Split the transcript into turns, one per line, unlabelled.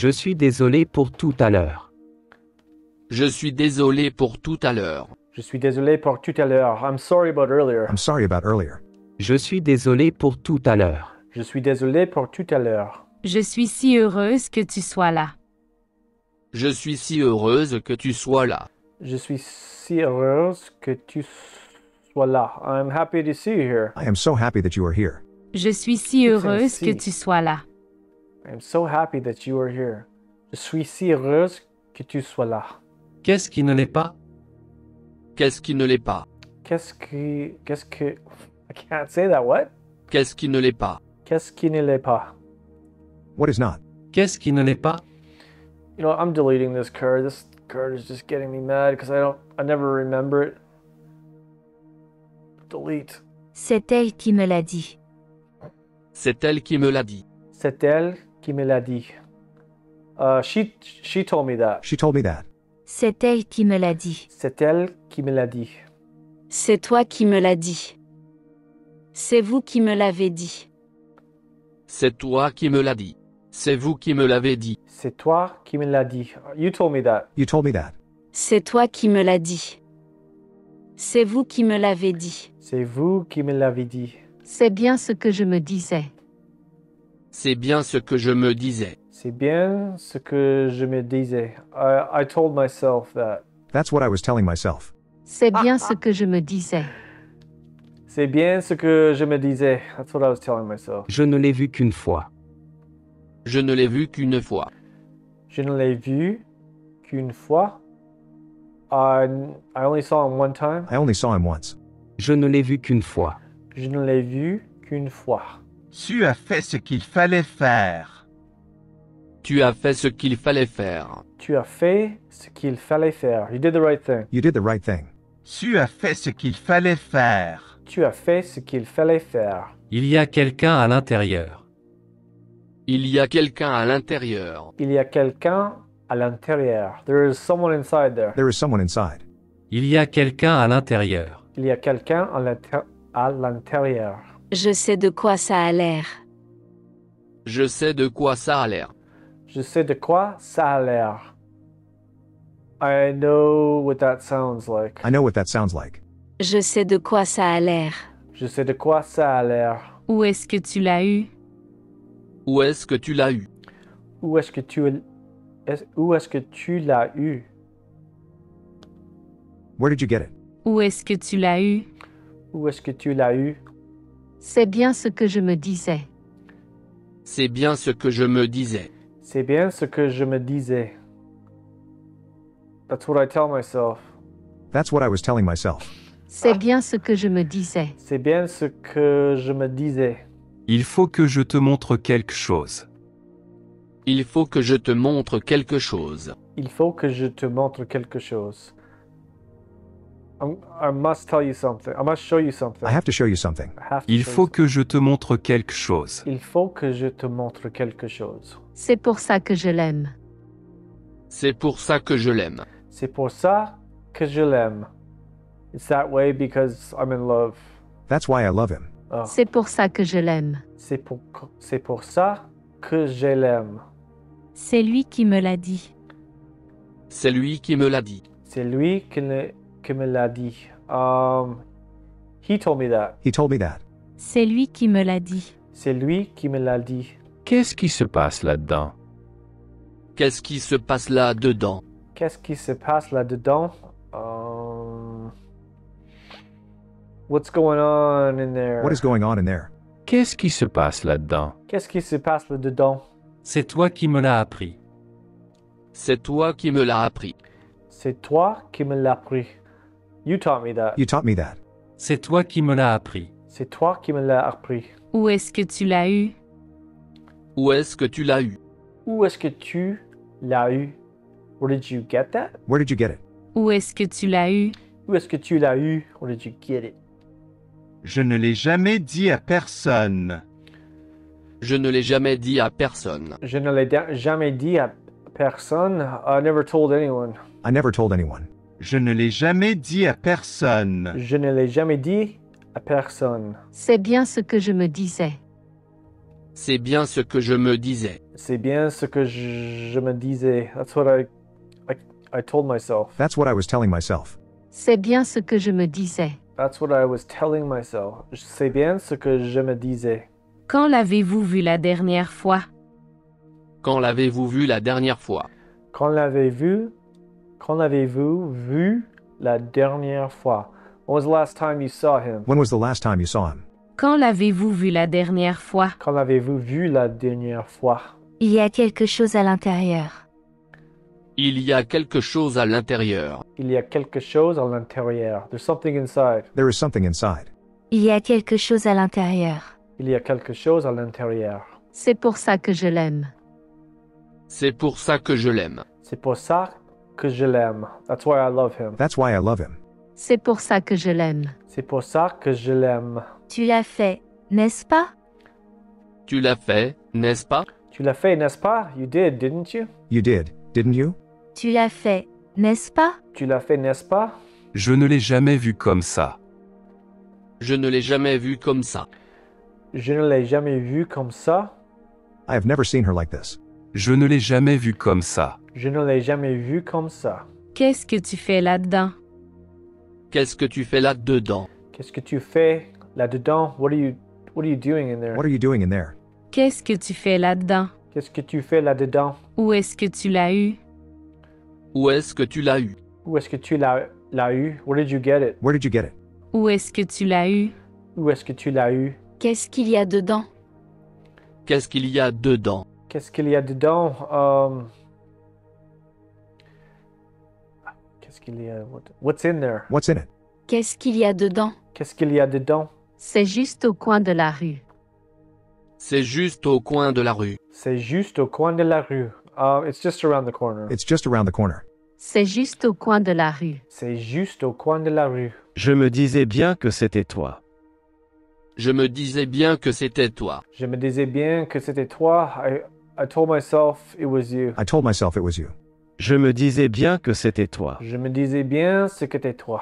Je suis désolé pour tout à l'heure.
Je suis désolé pour tout à l'heure.
Je suis désolé pour tout à l'heure. I'm sorry about earlier.
I'm sorry about earlier.
Je suis désolé pour tout à l'heure.
Je suis désolé pour tout à l'heure.
Je suis si heureuse que tu sois là.
Je suis si heureuse que tu sois là.
Je suis si heureuse que tu sois là. I'm happy to see you here.
I am so happy that you are here.
Je suis si heureuse que tu sois là.
I'm so happy that you are here. Je suis si heureuse que tu sois là.
Qu'est-ce qui ne l'est pas?
Qu'est-ce qui ne l'est pas?
Qu'est-ce que... I can't say that, what?
Qu'est-ce qui ne l'est pas?
Qu'est-ce qui ne l'est pas?
What is not?
Qu'est-ce qui ne l'est pas?
You know, I'm deleting this card. This card is just getting me mad because I never remember it. Delete.
C'est elle qui me l'a dit.
C'est elle qui me l'a dit.
C'est elle qui me l'a dit. She told me that.
She told me that.
C'est elle qui me l'a dit.
C'est elle qui me l'a dit.
C'est toi qui me l'as dit. C'est vous qui me l'avez dit.
C'est toi qui me l'as dit. C'est vous qui me l'avez dit.
C'est toi qui me l'as dit. You told me that.
You told me that.
C'est toi qui me l'as dit. C'est vous qui me l'avez dit.
C'est vous qui me l'avez dit.
C'est bien ce que je me disais.
C'est bien ce que je me disais.
C'est bien ce que je me disais. I told myself that.
That's what I was telling myself.
C'est bien ce que je me disais.
C'est bien ce que je me disais. That's what I was telling myself.
Je ne l'ai vu qu'une fois.
Je ne l'ai vu qu'une fois.
Je ne l'ai vu qu'une fois. I only saw him one time.
I only saw him once.
Je ne l'ai vu qu'une fois.
Je ne l'ai vu qu'une fois.
Tu as fait ce qu'il fallait faire.
Tu as fait ce qu'il fallait faire.
Tu as fait ce qu'il fallait faire. You did the right thing.
You did the right thing.
Tu as fait ce qu'il fallait faire.
Tu as fait ce qu'il fallait faire.
Il y a quelqu'un à l'intérieur.
Il y a quelqu'un à l'intérieur.
Il y a quelqu'un à l'intérieur. There is someone inside there.
There is someone inside.
Il y a quelqu'un à l'intérieur.
Il y a quelqu'un à l'intérieur.
Je sais de quoi ça a l'air.
Je sais de quoi ça a l'air.
Je sais de quoi ça a l'air. I know what that sounds like.
I know what that sounds like.
Je sais de quoi ça a l'air.
Je sais de quoi ça a l'air.
Où est-ce que tu l'as eu?
Où est-ce que tu l'as eu?
Où est-ce que tu l'as eu?
Where did you get it?
Où est-ce que tu l'as eu?
Où est-ce que tu l'as eu?
C'est bien ce que je me disais.
C'est bien ce que je me disais.
C'est bien ce que je me disais. That's what I tell myself.
That's what I was telling myself.
C'est bien ce que je me disais.
C'est bien ce que je me disais.
Il faut que je te montre quelque chose.
Il faut que je te montre quelque chose.
Il faut que je te montre quelque chose. I must tell you something. I must show you something.
I have to show you something.
I have to
Il
show
faut
you
que je te montre quelque chose.
something. Il faut que je te montre quelque chose.
C'est pour ça que je l'aime.
C'est pour ça que je l'aime.
C'est pour ça que je l'aime. It's that way because I'm in love.
That's why I love him.
Oh.
C'est pour ça que je l'aime.
C'est pour ça que je l'aime.
C'est lui qui me l'a dit.
C'est lui qui me l'a dit.
C'est lui qui me l'a dit. He told me that.
He told me that.
C'est lui qui me l'a dit.
C'est lui qui me l'a dit.
Qu'est-ce qui se passe là-dedans?
Qu'est-ce qui se passe là-dedans?
Qu'est-ce qui se passe là-dedans? What's going on in there?
What is going on in there?
Qu'est-ce qui se passe là-dedans?
Qu'est-ce qui se passe là-dedans?
C'est toi qui me l'as appris.
C'est toi qui me l'as appris.
C'est toi qui me l'as appris. You taught me that.
You taught me that.
C'est toi qui me l'as appris.
C'est toi qui me l'as appris.
Où est-ce que tu l'as eu?
Où est-ce que tu l'as eu?
Où est-ce que tu l'as eu? Where did you get that?
Where did you get it?
Où est-ce que tu l'as eu?
Où est-ce que tu l'as eu? Where did you get it?
Je ne l'ai jamais dit à personne.
Je ne l'ai jamais dit à personne.
Je ne l'ai jamais dit à personne. I never told anyone.
I never told anyone.
Je ne l'ai jamais dit à personne.
Je ne l'ai jamais dit à personne.
C'est bien ce que je me disais.
C'est bien ce que je me disais.
C'est bien ce que je me disais. That's what I told myself.
That's what I was telling myself.
C'est bien ce que je me disais.
That's what I was telling myself. C'est bien ce que je me disais.
Quand l'avez-vous vu la dernière fois?
Quand l'avez-vous vu la dernière fois?
Quand l'avez-vous vu la dernière fois? When was the last time you saw him?
When was the last time you saw him?
Quand l'avez-vous vu la dernière fois?
Quand l'avez-vous vu la dernière fois?
Il y a quelque chose à l'intérieur.
Il y a quelque chose à l'intérieur.
Il y a quelque chose à l'intérieur. There's something inside.
There is something inside.
Il y a quelque chose à l'intérieur.
Il y a quelque chose à l'intérieur.
C'est pour ça que je l'aime.
C'est pour ça que je l'aime.
C'est pour ça que je l'aime. That's why I love him.
That's why I love him.
C'est pour ça que je l'aime.
C'est pour ça que je l'aime.
Tu l'as fait, n'est-ce pas?
Tu l'as fait, n'est-ce pas?
Tu l'as fait, n'est-ce pas? You did, didn't you?
You did, didn't you?
Tu l'as fait, n'est-ce pas?
Tu l'as fait, n'est-ce pas?
Je ne l'ai jamais vu comme ça.
Je ne l'ai jamais vu comme ça.
Je ne l'ai jamais vu comme ça.
I have never seen her like this.
Je ne l'ai jamais vu comme ça.
Je ne l'ai jamais vu comme ça.
Qu'est-ce que tu fais là-dedans?
Qu'est-ce que tu fais là-dedans?
Qu'est-ce que tu fais là-dedans? What are you doing in there?
What are you doing in there?
Qu'est-ce que tu fais là-dedans?
Qu'est-ce que tu fais là-dedans?
Où est-ce que tu l'as eu?
Où est-ce que tu l'as eu?
Où est-ce que tu l'as eu? Where did you get it?
Where did you get it?
Où est-ce que tu l'as eu?
Où est-ce que tu l'as eu?
Qu'est-ce qu'il y a dedans?
Qu'est-ce qu'il y a dedans?
Qu'est-ce qu'il y a dedans? Qu'est-ce qu'il y a? What's in there?
What's in it?
Qu'est-ce qu'il y a dedans?
Qu'est-ce qu'il y a dedans?
C'est juste au coin de la rue.
C'est juste au coin de la rue.
C'est juste au coin de la rue. It's just around the corner.
It's just around the corner.
C'est juste au coin de la rue.
C'est juste au coin de la rue.
Je me disais bien que c'était toi.
Je me disais bien que c'était toi.
Je me disais bien que c'était toi. I told myself it was you.
I told myself it was you.
Je me disais bien que c'était toi.
Je me disais bien que c'était toi.